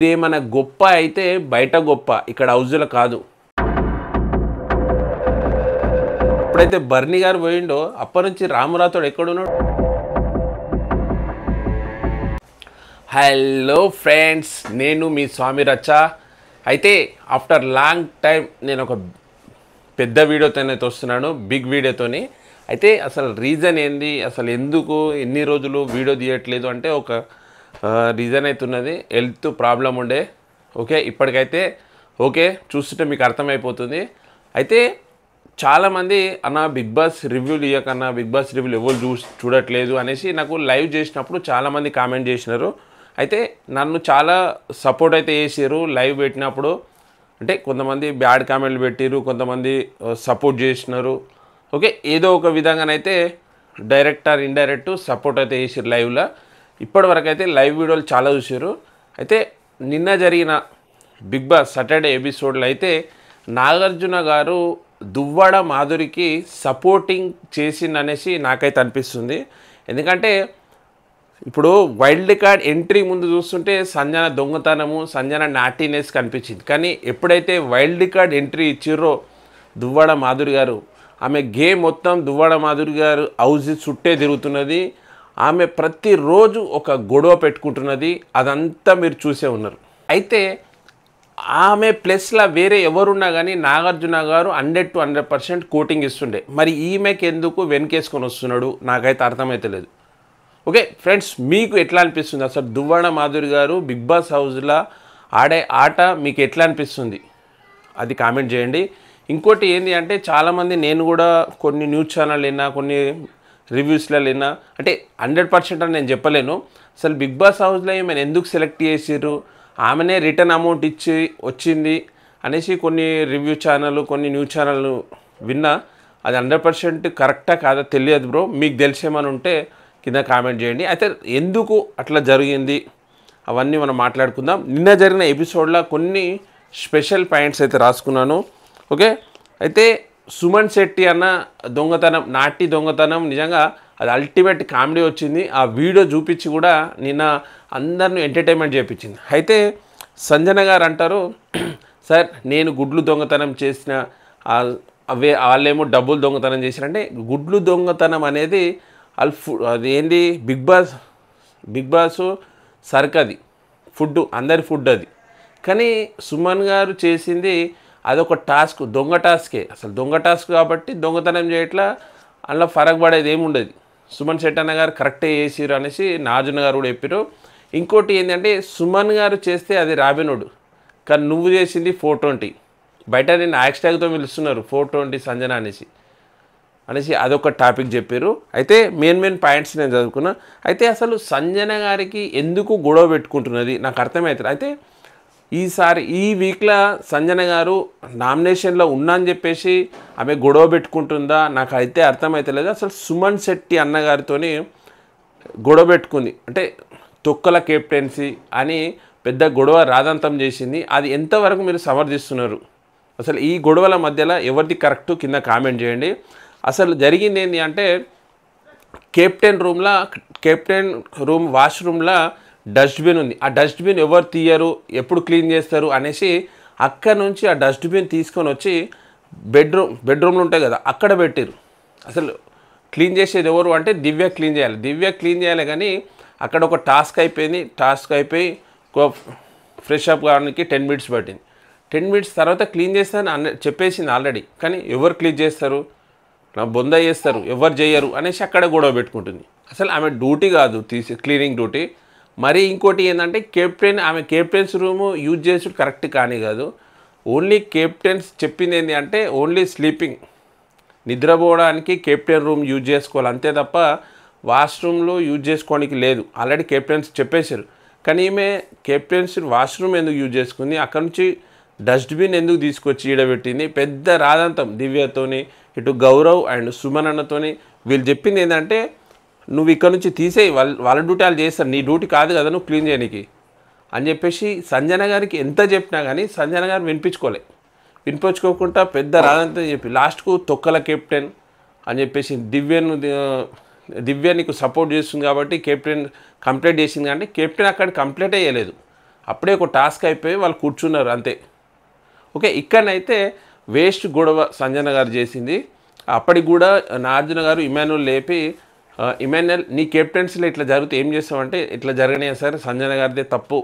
ఇదేమన్నా గొప్ప అయితే బయట గొప్ప, ఇక్కడ హౌజులో కాదు. ఎప్పుడైతే బర్నీ గారు పోయిండో అప్పటి నుంచి రామురాతోడు ఎక్కడున్నాడు? హలో ఫ్రెండ్స్, నేను మీ స్వామి రచ్చ. అయితే ఆఫ్టర్ లాంగ్ టైం నేను ఒక పెద్ద వీడియోతోనే వస్తున్నాను, బిగ్ వీడియోతోని. అయితే అసలు రీజన్ ఏంది, అసలు ఎందుకు ఎన్ని రోజులు వీడియో తీయట్లేదు అంటే ఒక రీజన్ అయితే ఉన్నది. హెల్త్ ప్రాబ్లం ఉండే. ఓకే, ఇప్పటికైతే ఓకే, చూస్తుంటే మీకు అర్థమైపోతుంది. అయితే చాలామంది అన్న బిగ్ బాస్ రివ్యూలు ఇవ్వకన్నా, బిగ్ బాస్ రివ్యూలు ఎవరు చూడట్లేదు అనేసి నాకు లైవ్ చేసినప్పుడు చాలామంది కామెంట్ చేసినారు. అయితే నన్ను చాలా సపోర్ట్ అయితే చేసారు లైవ్ పెట్టినప్పుడు. అంటే కొంతమంది బ్యాడ్ కామెంట్లు పెట్టిరు, కొంతమంది సపోర్ట్ చేసినారు. ఓకే, ఏదో ఒక విధంగానైతే డైరెక్ట్ ఆర్ ఇండైరెక్ట్ సపోర్ట్ అయితే చేసారు లైవ్లో. ఇప్పటివరకు అయితే లైవ్ వీడియోలు చాలా చూసారు. అయితే నిన్న జరిగిన బిగ్ బాస్ సాటర్డే ఎపిసోడ్లో అయితే నాగార్జున గారు దువ్వాడ మాధురికి సపోర్టింగ్ చేసిందనేసి నాకైతే అనిపిస్తుంది. ఎందుకంటే ఇప్పుడు వైల్డ్ కార్డ్ ఎంట్రీ ముందు చూస్తుంటే సంజన దొంగతనము, సంజన నాటీనెస్ కనిపించింది. కానీ ఎప్పుడైతే వైల్డ్ కార్డ్ ఎంట్రీ ఇచ్చిర్రో దువ్వాడ మాధురి గారు, ఆమె గేమ్ మొత్తం దువ్వాడ మాధురి గారు హౌస్ చుట్టే తిరుగుతున్నది. ఆమె ప్రతిరోజు ఒక గొడవ పెట్టుకుంటున్నది. అదంతా మీరు చూసే ఉన్నారు. అయితే ఆమె ప్లస్లో వేరే ఎవరున్నా కానీ నాగార్జున గారు 100 to 100% కోటింగ్ ఇస్తుండే. మరి ఈమెకి ఎందుకు వెనకేసుకొని వస్తున్నాడు నాకైతే అర్థమైతే లేదు. ఓకే ఫ్రెండ్స్, మీకు ఎట్లా అనిపిస్తుంది అసలు దువ్వాడ మాధురి గారు బిగ్ బాస్ హౌస్లో ఆడే ఆట మీకు ఎట్లా అనిపిస్తుంది అది కామెంట్ చేయండి. ఇంకోటి ఏంటి అంటే చాలామంది, నేను కూడా కొన్ని న్యూస్ ఛానల్ విన్నా, కొన్ని రివ్యూస్లో విన్నా, అంటే 100% అని నేను చెప్పలేను. అసలు బిగ్ బాస్ హౌస్లో ఈమెను ఎందుకు సెలెక్ట్ చేసిర్రు, ఆమెనే రిటర్న్ అమౌంట్ ఇచ్చి వచ్చింది అనేసి కొన్ని రివ్యూ ఛానల్, కొన్ని న్యూస్ ఛానల్ విన్నా. అది 100% కరెక్టా కాదా తెలియదు బ్రో. మీకు తెలిసేమని ఉంటే కింద కామెంట్ చేయండి. అయితే ఎందుకు అట్లా జరిగింది అవన్నీ మనం మాట్లాడుకుందాం. నిన్న జరిగిన ఎపిసోడ్లో కొన్ని స్పెషల్ పాయింట్స్ అయితే రాసుకున్నాను. ఓకే, అయితే సుమన్ శెట్టి అన్న దొంగతనం, నాటి దొంగతనం నిజంగా అది అల్టిమేట్ కామెడీ వచ్చింది. ఆ వీడియో చూపించి కూడా నిన్న అందరిని ఎంటర్టైన్మెంట్ చేయించింది. అయితే సంజన గారు అంటారు, సార్ నేను గుడ్లు దొంగతనం చేసిన, వాళ్ళేమో డబ్బులు దొంగతనం చేసినంటే గుడ్లు దొంగతనం అనేది అది ఏంది బిగ్ బాస్ సరుకు, అది ఫుడ్, అందరి ఫుడ్ అది. కానీ సుమన్ గారు చేసింది అదొక టాస్క్, దొంగ టాస్కే. అసలు దొంగ టాస్క్ కాబట్టి దొంగతనం చేయట్లా, అందులో ఫరక్ పడేది ఏముండదు. సుమన్ శెట్టి అన్న గారు కరెక్టే చేసిరు అనేసి నాగార్జున గారు కూడా చెప్పారు. ఇంకోటి ఏంటంటే సుమన్ గారు చేస్తే అది రాబినోడు, కానీ నువ్వు చేసింది 420. బయట నేను హ్యాష్ట్యాగ్తో పిలుస్తున్నారు 420 సంజన అనేసి అదొక టాపిక్ చెప్పారు. అయితే మెయిన్ పాయింట్స్ నేను చదువుకున్నా. అయితే అసలు సంజన గారికి ఎందుకు గొడవ పెట్టుకుంటున్నది నాకు అర్థమవుతుంది. అయితే ఈసారి ఈ వీక్లో సంజన గారు నామినేషన్లో ఉన్నా అని చెప్పేసి ఆమె గొడవ పెట్టుకుంటుందా నాకు అయితే అర్థమవుతలేదు. అసలు సుమన్ శెట్టి అన్నగారితో గొడవ పెట్టుకుంది అంటే తొక్కల కెప్టెన్సీ అని పెద్ద గొడవ రాదంతం చేసింది. అది ఎంతవరకు మీరు సమర్థిస్తున్నారు? అసలు ఈ గొడవల మధ్యలో ఎవరిది కరెక్ట్ కింద కామెంట్ చేయండి. అసలు జరిగింది ఏంటి అంటే కెప్టెన్ రూమ్ వాష్రూమ్లో డస్ట్బిన్ ఉంది. ఆ డస్ట్బిన్ ఎవరు తీయరు, ఎప్పుడు క్లీన్ చేస్తారు అనేసి అక్కడ నుంచి ఆ డస్ట్బిన్ తీసుకొని వచ్చి బెడ్రూమ్లు ఉంటాయి కదా అక్కడ పెట్టారు. అసలు క్లీన్ చేసేది ఎవరు అంటే దివ్య క్లీన్ చేయాలి. కానీ అక్కడ ఒక టాస్క్ అయిపోయి ఫ్రెష్ అప్ కావడానికి 10 minutes పట్టింది. 10 minutes తర్వాత క్లీన్ చేస్తారని చెప్పేసింది ఆల్రెడీ. కానీ ఎవరు క్లీన్ చేస్తారు, బొంద చేస్తారు, ఎవరు చేయరు అనేసి అక్కడ గొడవ పెట్టుకుంటుంది. అసలు ఆమె డ్యూటీ కాదు క్లీనింగ్ డ్యూటీ. మరి ఇంకోటి ఏంటంటే ఆమె కెప్టెన్స్ రూమ్ యూజ్ చేసుడు కరెక్ట్ కానీ కాదు. ఓన్లీ కెప్టెన్స్ చెప్పింది ఏంటి అంటే ఓన్లీ స్లీపింగ్, నిద్రపోవడానికి కెప్టెన్ రూమ్ యూజ్ చేసుకోవాలి అంతే తప్ప వాష్రూమ్లో యూజ్ చేసుకోవడానికి లేదు. ఆల్రెడీ కెప్టెన్స్ చెప్పేశారు. కానీ ఈమె కెప్టెన్స్ వాష్రూమ్ ఎందుకు యూజ్ చేసుకుంది, అక్కడ నుంచి డస్ట్బిన్ ఎందుకు తీసుకొచ్చి ఈడబెట్టింది, పెద్ద రాదంతం దివ్యతోని, ఇటు గౌరవ్ అండ్ సుమన్ అన్నతోని. వీళ్ళు చెప్పింది ఏంటంటే నువ్వు ఇక్కడ నుంచి తీసేయి, వాళ్ళ డ్యూటీ వాళ్ళు చేస్తారు, నీ డ్యూటీ కాదు కదా నువ్వు క్లీన్ చేయడానికి అని చెప్పేసి సంజన గారికి ఎంత చెప్పినా కానీ సంజన గారు వినిపించుకోకుండా పెద్ద రాదంతం చెప్పి లాస్ట్కు తొక్కల కెప్టెన్ అని చెప్పేసి దివ్య నీకు సపోర్ట్ చేస్తుంది కాబట్టి కెప్టెన్ కంప్లీట్ చేసింది. కానీ కెప్టెన్ అక్కడ కంప్లీట్ అయ్యలేదు. అప్పుడే ఒక టాస్క్ అయిపోయి వాళ్ళు కూర్చున్నారు అంతే. ఓకే, ఇక్కడనైతే వేస్ట్ గొడవ సంజన గారు చేసింది. అప్పటికి కూడా నాగార్జున గారు ఇమాన్యుల్ లేపి, ఇమాన్యుల్ నీ కెప్టెన్సీలో ఇట్లా జరిగితే ఏం చేస్తామంటే, ఇట్లా జరగనే సార్ సంజన గారిదే తప్పు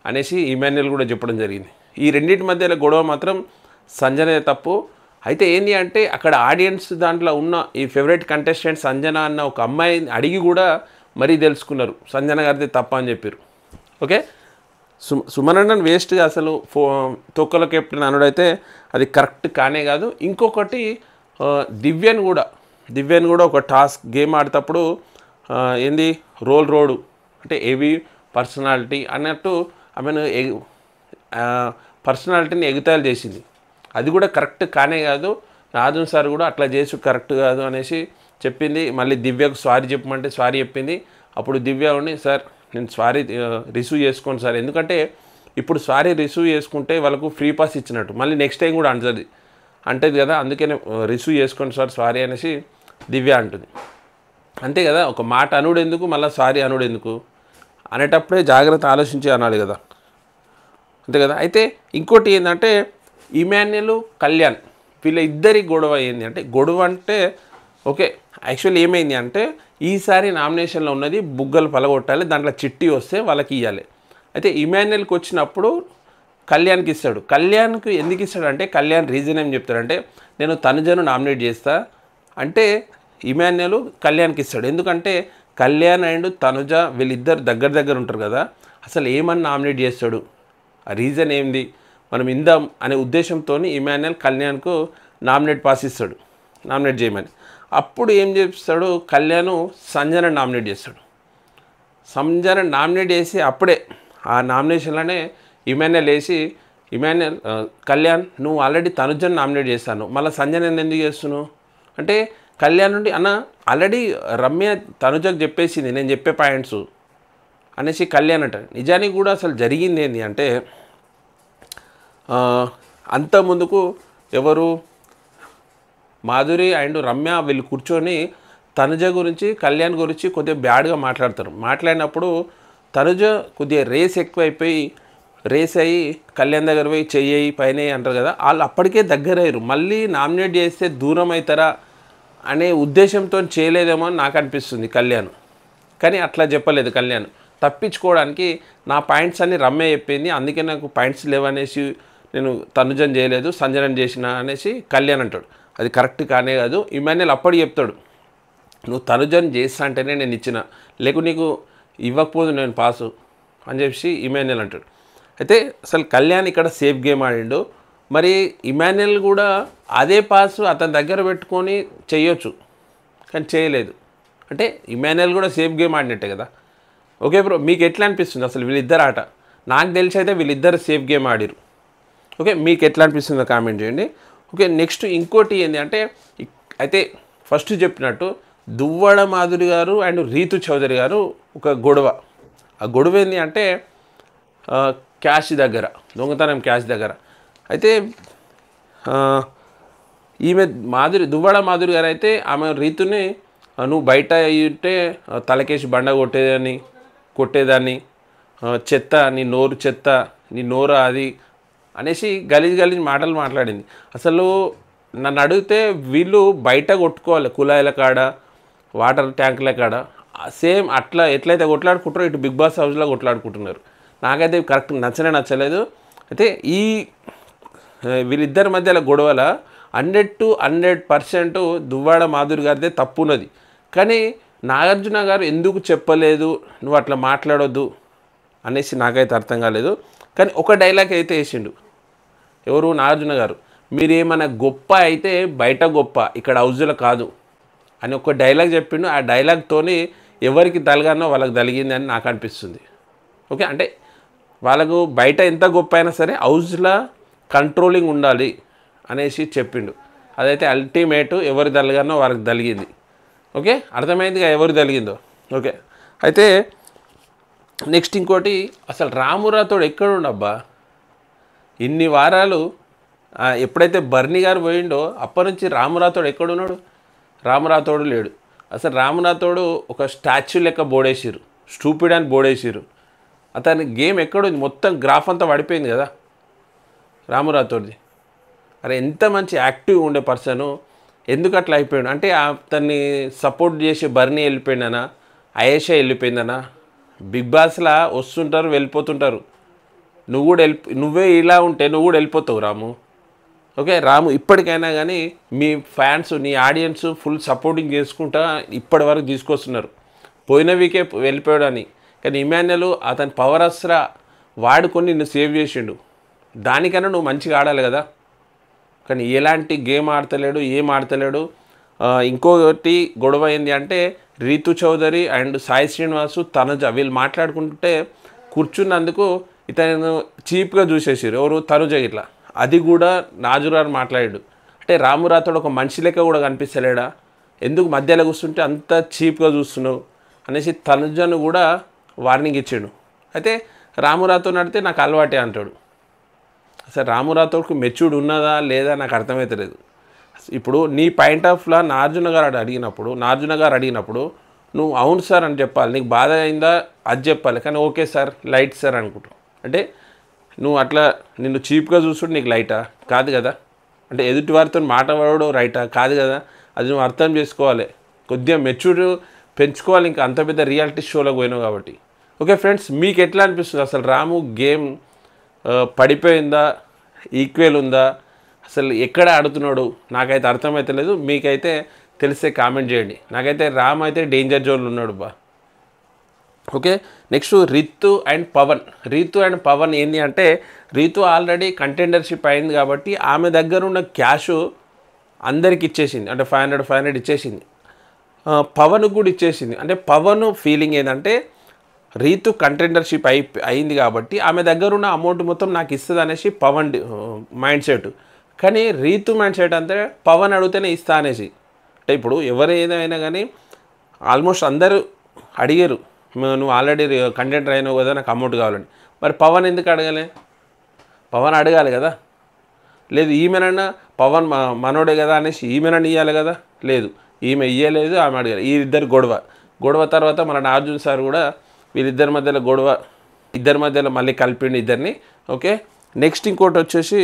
అనేసి ఇమాన్యుల్ కూడా చెప్పడం జరిగింది. ఈ రెండింటి మధ్యలో గొడవ మాత్రం సంజనదే తప్పు. అయితే ఏంటి అంటే అక్కడ ఆడియన్స్ దాంట్లో ఉన్న ఈ ఫేవరెట్ కంటెస్టెంట్ సంజన అన్న ఒక అమ్మాయిని అడిగి కూడా మరీ తెలుసుకున్నారు సంజన గారిదే తప్ప అని చెప్పారు. ఓకే, సుమనన్నన్ వేస్ట్గా అసలు తొక్కల కెప్టెన్ అనుడైతే అది కరెక్ట్ కానే కాదు. ఇంకొకటి దివ్యన్ కూడా ఒక టాస్క్ గేమ్ ఆడేటప్పుడు ఏంది రోడు అంటే హెవీ పర్సనాలిటీ అన్నట్టు ఆమెను పర్సనాలిటీని ఎగుతాలు చేసింది. అది కూడా కరెక్ట్ కానే కాదు. నాగార్జున సార్ కూడా అట్లా చేసి కరెక్ట్ కాదు అనేసి చెప్పింది. మళ్ళీ దివ్యకు సారీ చెప్పమంటే సారీ చెప్పింది. అప్పుడు దివ్య ఉండి సార్ నేను సారీ రిసీవ్ చేసుకోను సార్, ఎందుకంటే ఇప్పుడు సారీ రిసీవ్ చేసుకుంటే వాళ్ళకు ఫ్రీ పాస్ ఇచ్చినట్టు, మళ్ళీ నెక్స్ట్ టైం కూడా అంటది కదా, అందుకనే రిసీవ్ చేసుకోండి సార్ సారీ అనేసి దివ్య అంటుంది. అంతే కదా, ఒక మాట అనుడు ఎందుకు మళ్ళీ సారీ అనుడు ఎందుకు అనేటప్పుడే జాగ్రత్త ఆలోచించి అనాలి కదా, అంతే కదా. అయితే ఇంకోటి ఏంటంటే ఇమాన్యుల్ కళ్యాణ్ వీళ్ళ ఇద్దరి గొడవ ఏంది అంటే, గొడవ అంటే ఓకే యాక్చువల్లీ ఏమైంది అంటే ఈసారి నామినేషన్లో ఉన్నది బుగ్గలు పలగొట్టాలి, దాంట్లో చిట్టి వస్తే వాళ్ళకి ఇవ్వాలి. అయితే ఇమాన్యుల్కి వచ్చినప్పుడు కళ్యాణ్కి ఇస్తాడు. కళ్యాణ్కి ఎందుకు ఇస్తాడంటే కళ్యాణ్ రీజన్ ఏం చెప్తాడంటే, నేను తనుజను నామినేట్ చేస్తా అంటే ఇమాన్యుల్ కళ్యాణ్కి ఇస్తాడు. ఎందుకంటే కళ్యాణ్ అండ్ తనుజ వీళ్ళిద్దరు దగ్గర ఉంటారు కదా, అసలు ఏమని నామినేట్ చేస్తాడు, ఆ రీజన్ ఏంది మనం ఇందాం అనే ఉద్దేశంతో ఇమాన్యుల్ కళ్యాణ్కు నామినేట్ పాస్ ఇస్తాడు, నామినేట్ చేయమని. అప్పుడు ఏం చేస్తాడు, కళ్యాణ్ సంజన నామినేట్ చేస్తాడు. సంజన నామినేట్ చేసి అప్పుడే ఆ నామినేషన్లోనే ఇమాన్యుల్ వేసి, కళ్యాణ్ నువ్వు ఆల్రెడీ తనుజను నామినేట్ చేస్తాను, మళ్ళీ సంజన ఎందుకు చేస్తున్నావు అంటే, కళ్యాణ్ నుండి అన్న ఆల్రెడీ రమ్య తనుజకు చెప్పేసింది నేను చెప్పే పాయింట్స్ అనేసి కళ్యాణ్ అంటారు. నిజానికి కూడా అసలు జరిగింది ఏంటి అంటే, అంత ముందుకు ఎవరు మాధురి అండ్ రమ్య వీళ్ళు కూర్చొని తనుజ గురించి కళ్యాణ్ గురించి కొద్దిగా బ్యాడ్గా మాట్లాడతారు. మాట్లాడినప్పుడు తనుజ కొద్దిగా రేస్ అయ్యి కళ్యాణ్ దగ్గర పోయి చెయ్యి పైన అంటారు కదా, వాళ్ళు అప్పటికే దగ్గరయ్యారు. మళ్ళీ నామినేట్ చేస్తే దూరం అవుతారా అనే ఉద్దేశంతో చేయలేదేమో అని నాకు అనిపిస్తుంది కళ్యాణ్. కానీ అట్లా చెప్పలేదు కళ్యాణ్, తప్పించుకోవడానికి నా పాయింట్స్ అన్నీ రమ్య చెప్పింది, అందుకే నాకు పాయింట్స్ లేవనేసి నేను తనుజన్ చేయలేదు సంజనని చేసిన అనేసి కళ్యాణ్ అంటాడు. అది కరెక్ట్ కానే కాదు. ఇమాన్యుల్ అప్పుడు చెప్తాడు, నువ్వు తనుజన్ చేస్తా అంటేనే నేను ఇచ్చిన, లేకు నీకు ఇవ్వకపోదు నేను పాసు అని చెప్పి ఇమాన్యుల్ అంటాడు. అయితే అసలు కళ్యాణ్ ఇక్కడ సేఫ్ గేమ్ ఆడిండు. మరి ఇమాన్యుల్ కూడా అదే పాసు అతని దగ్గర పెట్టుకొని చేయొచ్చు, కానీ చేయలేదు. అంటే ఇమాన్యుల్ కూడా సేఫ్ గేమ్ ఆడినట్టే కదా. ఓకే బ్రో, మీకు ఎట్లా అనిపిస్తుంది అసలు వీళ్ళిద్దరు ఆట? నాకు తెలిసి అయితే వీళ్ళిద్దరు సేఫ్ గేమ్ ఆడిరు. ఓకే, మీకు ఎట్లా అనిపిస్తుందో కామెంట్ చేయండి. ఓకే, నెక్స్ట్ ఇంకోటి ఏంటి అంటే, అయితే ఫస్ట్ చెప్పినట్టు దువ్వాడ మాధురి గారు అండ్ రీతు చౌదరి గారు ఒక గొడవ. ఆ గొడవ ఏంటి అంటే క్యాష్ దగ్గర, దొంగతనం క్యాష్ దగ్గర. అయితే ఈమె దువ్వాడ మాధురి గారు అయితే ఆమె రీతుని నువ్వు బయట అయ్యింటే తలకేసి బండ కొట్టేదాన్ని, చెత్త నీ నోరు చెత్త, నీ నోరు అది అనేసి గలీజ్ మాటలు మాట్లాడింది. అసలు నన్ను అడిగితే వీళ్ళు బయట కొట్టుకోవాలి, కుళాయిల కాడ వాటర్ ట్యాంకుల కాడ సేమ్ అట్లా ఎట్లయితే కొట్లాడుకుంటారో ఇటు బిగ్ బాస్ హౌస్లో కొట్లాడుకుంటున్నారు. నాకైతే కరెక్ట్ నచ్చలేదు. అయితే ఈ వీళ్ళిద్దరి మధ్యలో గొడవల 100% దువ్వాడ మాధురి గారిదే తప్పు ఉన్నది. కానీ నాగార్జున గారు ఎందుకు చెప్పలేదు నువ్వు అట్లా మాట్లాడొద్దు అనేసి నాకైతే అర్థం కాలేదు. కానీ ఒక డైలాగ్ అయితే వేసిండు ఎవరు, నాగార్జున గారు, మీరేమైనా గొప్ప అయితే బయట గొప్ప, ఇక్కడ హౌజులో కాదు అని ఒక డైలాగ్ చెప్పిండు. ఆ డైలాగ్తోని ఎవరికి తలగానో వాళ్ళకి తలిగింది అని నాకు అనిపిస్తుంది. ఓకే, అంటే వాళ్ళకు బయట ఎంత గొప్ప అయినా సరే హౌస్లో కంట్రోలింగ్ ఉండాలి అనేసి చెప్పిండు. అదైతే అల్టిమేట్, ఎవరు తలగానో వాళ్ళకి తలిగింది. ఓకే, అర్థమైందిగా ఎవరు తలిగిందో. ఓకే, అయితే నెక్స్ట్ ఇంకోటి, అసలు రామురాతోడు ఎక్కడుండబ్బా ఇన్ని వారాలు? ఎప్పుడైతే బర్నీ గారు పోయిండో అప్పటి నుంచి రామురాతోడు ఎక్కడున్నాడు? రామురాతోడు లేడు. అసలు రామురాతోడు ఒక స్టాచ్యూ లెక్క బోడేసిరు, స్టూపిడ్ అని బోడేసిరు. అతని గేమ్ ఎక్కడుంది, మొత్తం గ్రాఫ్ అంతా పడిపోయింది కదా రాము రాథోడ్ది. అరే ఎంత మంచి యాక్టివ్ ఉండే పర్సను ఎందుకు అట్లా అయిపోయాడు అంటే అతన్ని సపోర్ట్ చేసి బర్నీ వెళ్ళిపోయిందనా, అయేషా వెళ్ళిపోయిందనా. బిగ్ బాస్లా వస్తుంటారు వెళ్ళిపోతుంటారు. నువ్వే ఇలా ఉంటే నువ్వు కూడా వెళ్ళిపోతావు రాము. ఓకే రాము, ఇప్పటికైనా కానీ మీ ఫ్యాన్స్ నీ ఆడియన్స్ ఫుల్ సపోర్టింగ్ చేసుకుంటా ఇప్పటి వరకు తీసుకొస్తున్నారు. పోయిన వీకే వెళ్ళిపోయాడని, కానీ ఇమాన్యుల్ అతని పవర్ అస్త్రా వాడుకొని నిన్ను సేవ్ చేసిండు. దానికన్నా నువ్వు మంచిగా ఆడాలి కదా, కానీ ఎలాంటి గేమ్ ఆడతలేడు, ఏం ఆడతలేడు. ఇంకొకటి గొడవ ఏంది అంటే రీతు చౌదరి అండ్ సాయి శ్రీనివాసు తనుజ వీళ్ళు మాట్లాడుకుంటే కూర్చున్నందుకు ఇతను చీప్గా చూసేసారు. ఎవరు తనుజ ఇట్లా. అది కూడా నాజురారు మాట్లాడాడు. అంటే రాము రాథోడ్ ఒక మనిషి లెక్క కూడా కనిపిస్తలేడా, ఎందుకు మధ్యలో కూర్చుంటే అంత చీప్గా చూస్తున్నావు అనేసి తనుజను కూడా వార్నింగ్ ఇచ్చాడు. అయితే రాము రాథోడ్ నడితే నాకు అలవాటే అంటాడు. అసలు రాము రాథోడ్కు మెచ్యూర్డ్ ఉన్నదా లేదా నాకు అర్థమవుతలేదు. ఇప్పుడు నీ పాయింట్ ఆఫ్లో నాగార్జున గారు అడిగినప్పుడు నువ్వు అవును సార్ అని చెప్పాలి. నీకు బాధ అయిందా అది చెప్పాలి, కానీ ఓకే సార్ లైట్ సార్ అనుకుంటావు. అంటే నువ్వు అట్లా నిన్ను చీప్గా చూస్తుంటే నీకు లైటా కాదు కదా. అంటే ఎదుటి వారితో మాట్లాడడం రైటా కాదు కదా. అది నువ్వు అర్థం చేసుకోవాలి, కొద్దిగా మెచ్యూర్ పెంచుకోవాలి. ఇంకా అంత పెద్ద రియాలిటీ షోలోకి పోయినావు కాబట్టి. ఓకే ఫ్రెండ్స్, మీకు ఎట్లా అనిపిస్తుంది అసలు రాము గేమ్ పడిపోయిందా, ఈక్వల్ ఉందా, అసలు ఎక్కడ ఆడుతున్నాడు నాకైతే అర్థమవుతలేదు. మీకైతే తెలిస్తే కామెంట్ చేయండి. నాకైతే రామ్ అయితే డేంజర్ జోన్లో ఉన్నాడు బా. Okay, next Ritu and Pavan ఏంటి అంటే రీతు ఆల్రెడీ కంటెండర్షిప్ అయింది కాబట్టి ఆమె దగ్గర ఉన్న క్యాష్ అందరికి ఇచ్చేసింది. అంటే 500 ఇచ్చేసింది. పవన్ కూడా ఇచ్చేసింది. అంటే పవన్ ఫీలింగ్ ఏంటంటే రీతు కంటెండర్షిప్ అయింది కాబట్టి ఆమె దగ్గర ఉన్న అమౌంట్ మొత్తం నాకు ఇస్తుంది అనేసి పవన్ మైండ్ సెట్. కానీ రీతు మైండ్ సెట్ అంటే పవన్ అడిగితేనే ఇస్తా అనేసి. అంటే ఇప్పుడు ఎవరు ఏదైనా కానీ ఆల్మోస్ట్ అందరూ అడిగారు, నువ్వు ఆల్రెడీ కంటెంటర్ అయినావు కదా నాకు అమౌంట్ కావాలని. మరి పవన్ ఎందుకు అడగాలి? పవన్ అడగాలి కదా. లేదు ఈమెనన్నా పవన్ మనోడే కదా అనేసి ఈమెనన్నా ఇవ్వాలి కదా. లేదు, ఈమె ఇవ్వలేదు, ఆమె అడగాలి. ఈ ఇద్దరు గొడవ తర్వాత మన నాగార్జున సార్ కూడా వీళ్ళిద్దరి మధ్యలో ఇద్దరి మధ్యలో మళ్ళీ కలిపిండి ఇద్దరిని. ఓకే, నెక్స్ట్ ఇంకోటి వచ్చేసి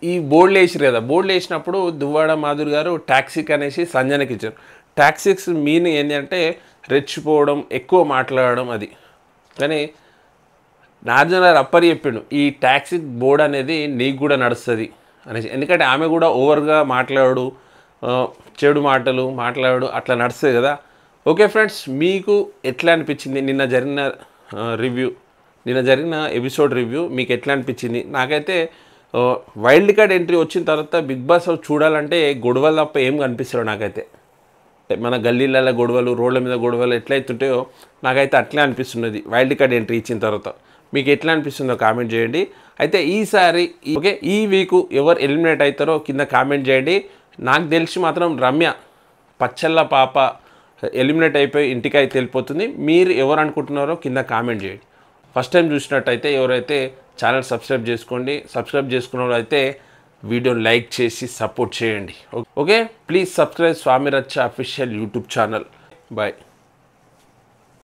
ఈ బోర్డులు వేసారు కదా. బోర్డులు వేసినప్పుడు దువ్వాడ మాధురి గారు టాక్సిక్ అనేసి సంజనకి ఇచ్చారు. టాక్సిక్స్ మీనింగ్ ఏంటంటే రెచ్చిపోవడం, ఎక్కువ మాట్లాడడం అది. కానీ నాగార్జున గారు అప్పరి చెప్పిండు ఈ టాక్సిక్ బోర్డ్ అనేది నీకు కూడా నడుస్తుంది అనేసి. ఎందుకంటే ఆమె కూడా ఓవర్గా మాట్లాడు, చెడు మాటలు మాట్లాడు, అట్లా నడుస్తుంది కదా. ఓకే ఫ్రెండ్స్, మీకు ఎట్లా అనిపించింది నిన్న జరిగిన ఎపిసోడ్ రివ్యూ మీకు ఎట్లా అనిపించింది? నాకైతే వైల్డ్ కార్డ్ ఎంట్రీ వచ్చిన తర్వాత బిగ్ బాస్ చూడాలంటే గొడవలు తప్ప ఏం కనిపిస్తాడు నాకైతే. మన గల్లీలలో గొడవలు, రోడ్ల మీద గొడవలు ఎట్లయితుంటాయో నాకైతే అట్లే అనిపిస్తున్నది వైల్డ్ కార్డ్ ఎంట్రీ ఇచ్చిన తర్వాత. మీకు ఎట్లా అనిపిస్తుందో కామెంట్ చేయండి. అయితే ఈసారి ఓకే ఈ వీక్ ఎవరు ఎలిమినేట్ అవుతారో కింద కామెంట్ చేయండి. నాకు తెలిసి మాత్రం రమ్య పచ్చళ్ళ పాప ఎలిమినేట్ అయిపోయి ఇంటికి అయితే వెళ్ళిపోతుంది. మీరు ఎవరు అనుకుంటున్నారో కింద కామెంట్ చేయండి. ఫస్ట్ టైం చూసినట్టయితే ఎవరైతే ఛానల్ సబ్స్క్రైబ్ చేసుకోండి. సబ్స్క్రైబ్ చేసుకున్న వాళ్ళు అయితే వీడియోని లైక్ చేసి సపోర్ట్ చేయండి. ఓకే, ప్లీజ్ సబ్స్క్రైబ్ స్వామి రచ్చ అఫీషియల్ యూట్యూబ్ ఛానల్. బాయ్.